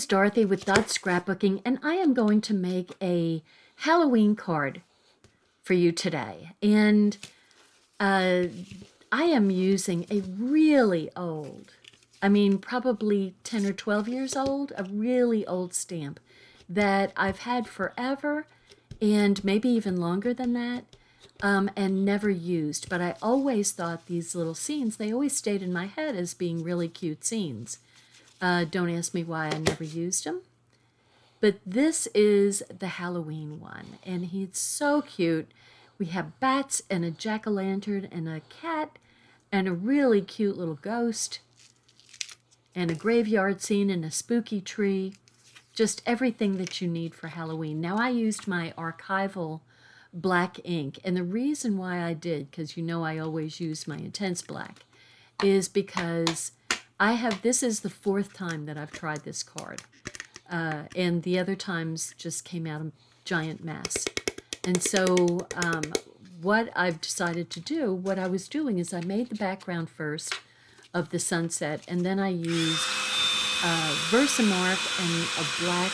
Dorothy with Scrapbooking, and I am going to make a Halloween card for you today. And I am using a really old, probably 10 or 12 years old, a really old stamp that I've had forever and maybe even longer than that, and never used. But I always thought these little scenes, they always stayed in my head as being really cute scenes. Don't ask me why I never used them. But this is the Halloween one, and he's so cute. We have bats and a jack-o'-lantern and a cat and a really cute little ghost and a graveyard scene and a spooky tree. Just everything that you need for Halloween. Now, I used my archival black ink, and the reason why I did, because you know I always use my intense black, is because this is the 4th time that I've tried this card. And the other times just came out a giant mess. And so what I've decided to do, what I was doing is I made the background first of the sunset, and then I used Versamark and a black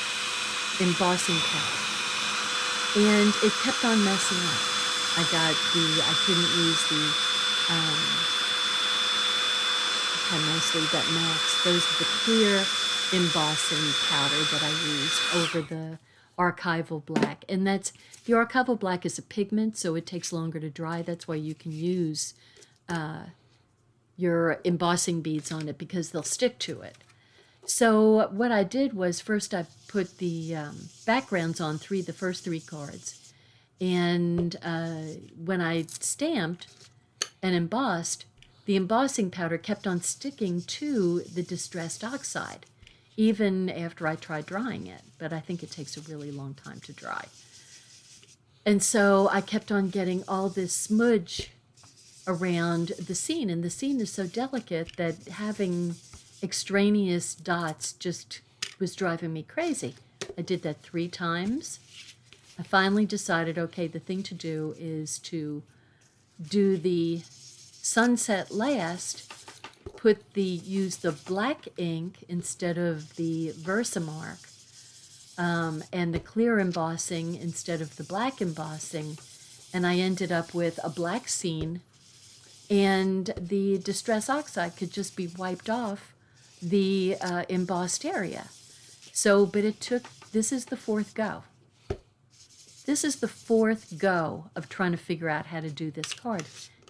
embossing pad. And it kept on messing up. I couldn't use the, how nicely that melts. Those are the clear embossing powder that I used over the archival black. And the archival black is a pigment, so it takes longer to dry. That's why you can use your embossing beads on it, because they'll stick to it. So what I did was first I put the backgrounds on the first 3 cards. And when I stamped and embossed, the embossing powder kept on sticking to the Distress Oxide, even after I tried drying it. But I think it takes a really long time to dry. And so I kept on getting all this smudge around the scene. And the scene is so delicate that having extraneous dots just was driving me crazy. I did that 3 times. I finally decided, okay, the thing to do is to do the sunset last, use the black ink instead of the Versamark, and the clear embossing instead of the black embossing, and I ended up with a black scene, and the Distress Oxide could just be wiped off the embossed area. So, but this is the 4th go. This is the 4th go of trying to figure out how to do this card.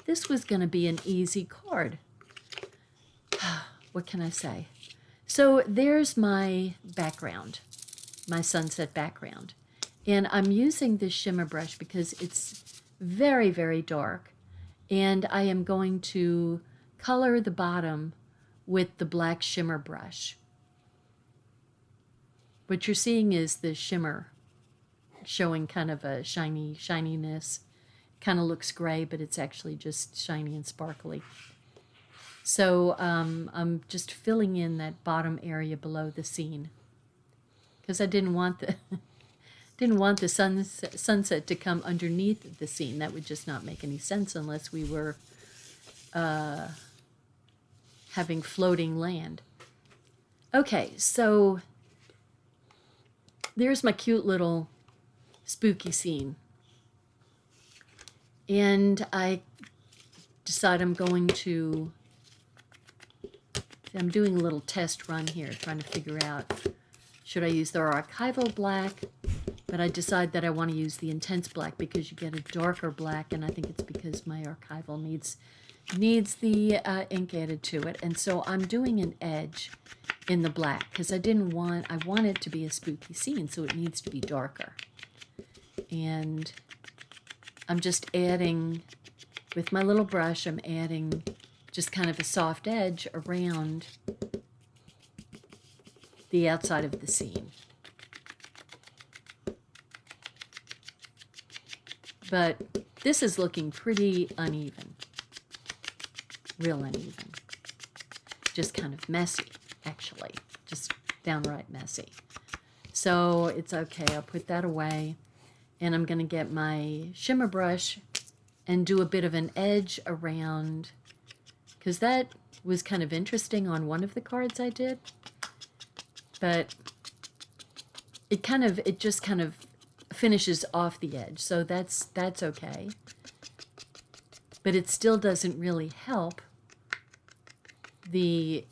This was going to be an easy card. What can I say? So there's my background, my sunset background. And I'm using this shimmer brush because it's very, very dark. And I am going to color the bottom with the black shimmer brush. What you're seeing is the shimmer showing kind of a shininess. Kind of looks gray, but it's actually just shiny and sparkly. So I'm just filling in that bottom area below the scene, because I didn't want the sunset to come underneath the scene. That would just not make any sense unless we were having floating land. Okay, so there's my cute little spooky scene. And I decide I'm doing a little test run here, trying to figure out, should I use the archival black? But I decide that I want to use the intense black because you get a darker black, and I think it's because my archival needs the ink added to it. And so I'm doing an edge in the black because I want it to be a spooky scene, so it needs to be darker. And I'm just adding, with my little brush, I'm adding just kind of a soft edge around the outside of the scene. But this is looking pretty uneven. Real uneven. Just kind of messy, actually. Just downright messy. So it's okay, I'll put that away. And I'm going to get my shimmer brush and do a bit of an edge around, because that was kind of interesting on one of the cards I did. But it just kind of finishes off the edge, so that's okay. But it still doesn't really help the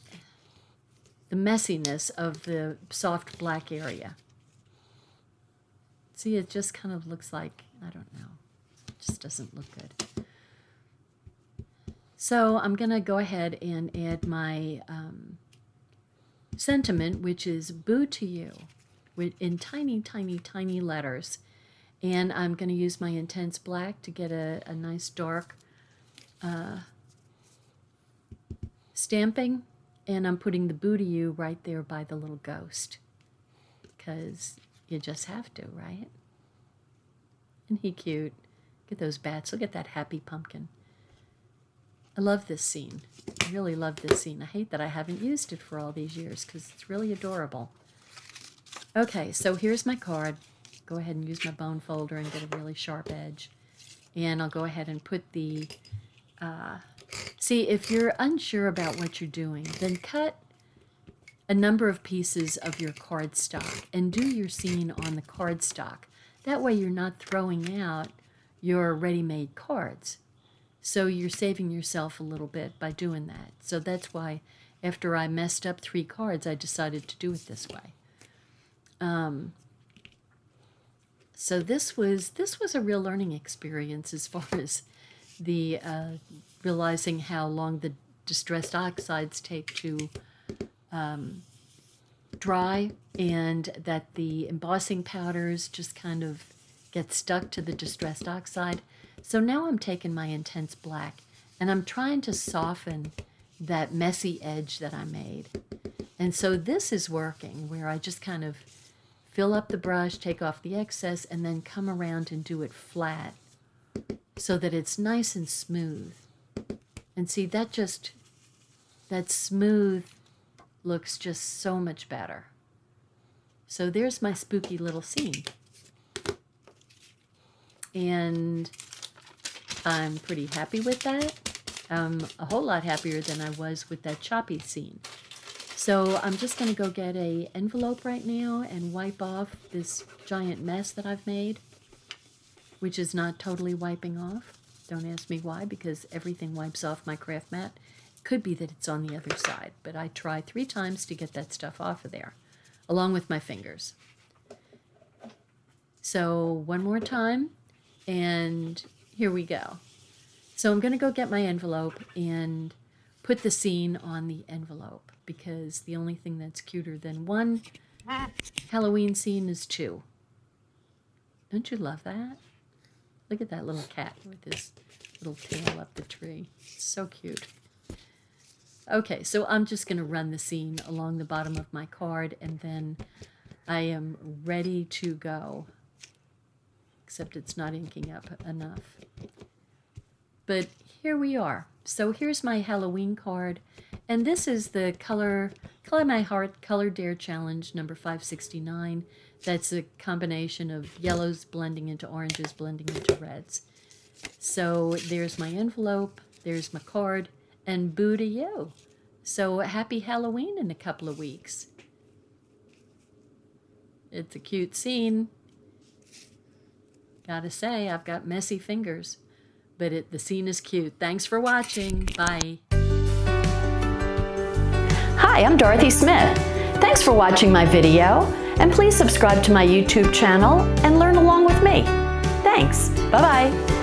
messiness of the soft black area. See, it just kind of looks like, I don't know, it just doesn't look good. So I'm going to go ahead and add my sentiment, which is "Boo to You," in tiny, tiny, tiny letters. And I'm going to use my intense black to get a nice dark stamping. And I'm putting the "Boo to You" right there by the little ghost, because you just have to, right? Isn't he cute? Look at those bats. Look at that happy pumpkin. I love this scene. I really love this scene. I hate that I haven't used it for all these years because it's really adorable. Okay, so here's my card. Go ahead and use my bone folder and get a really sharp edge. And I'll go ahead and put the... see, if you're unsure about what you're doing, then cut a number of pieces of your cardstock and do your scene on the cardstock. That way you're not throwing out your ready-made cards. So you're saving yourself a little bit by doing that. So that's why after I messed up 3 cards, I decided to do it this way. So this was a real learning experience as far as the realizing how long the distressed oxides take to dry, and that the embossing powders just kind of get stuck to the distressed oxide. So now I'm taking my intense black and I'm trying to soften that messy edge that I made. And so this is working, where I just kind of fill up the brush, take off the excess, and then come around and do it flat so that it's nice and smooth. And see, that smooth looks just so much better. So there's my spooky little scene. And I'm pretty happy with that. A whole lot happier than I was with that choppy scene. So I'm just going to go get an envelope right now and wipe off this giant mess that I've made, which is not totally wiping off. Don't ask me why, because everything wipes off my craft mat. Could be that it's on the other side, but I try 3 times to get that stuff off of there, along with my fingers. So one more time, and here we go. So I'm going to go get my envelope and put the scene on the envelope, because the only thing that's cuter than 1 Halloween scene is 2. Don't you love that? Look at that little cat with his little tail up the tree. It's so cute. Okay, so I'm just going to run the scene along the bottom of my card, and then I am ready to go. Except it's not inking up enough. But here we are. So here's my Halloween card, and this is the Color My Heart Color Dare Challenge number 569. That's a combination of yellows blending into oranges, blending into reds. So there's my envelope, there's my card, and boo to you. So happy Halloween in a couple of weeks. It's a cute scene. Gotta say, I've got messy fingers, but the scene is cute. Thanks for watching. Bye. Hi, I'm Dorothy Smith. Thanks for watching my video, and please subscribe to my YouTube channel and learn along with me. Thanks. Bye-bye.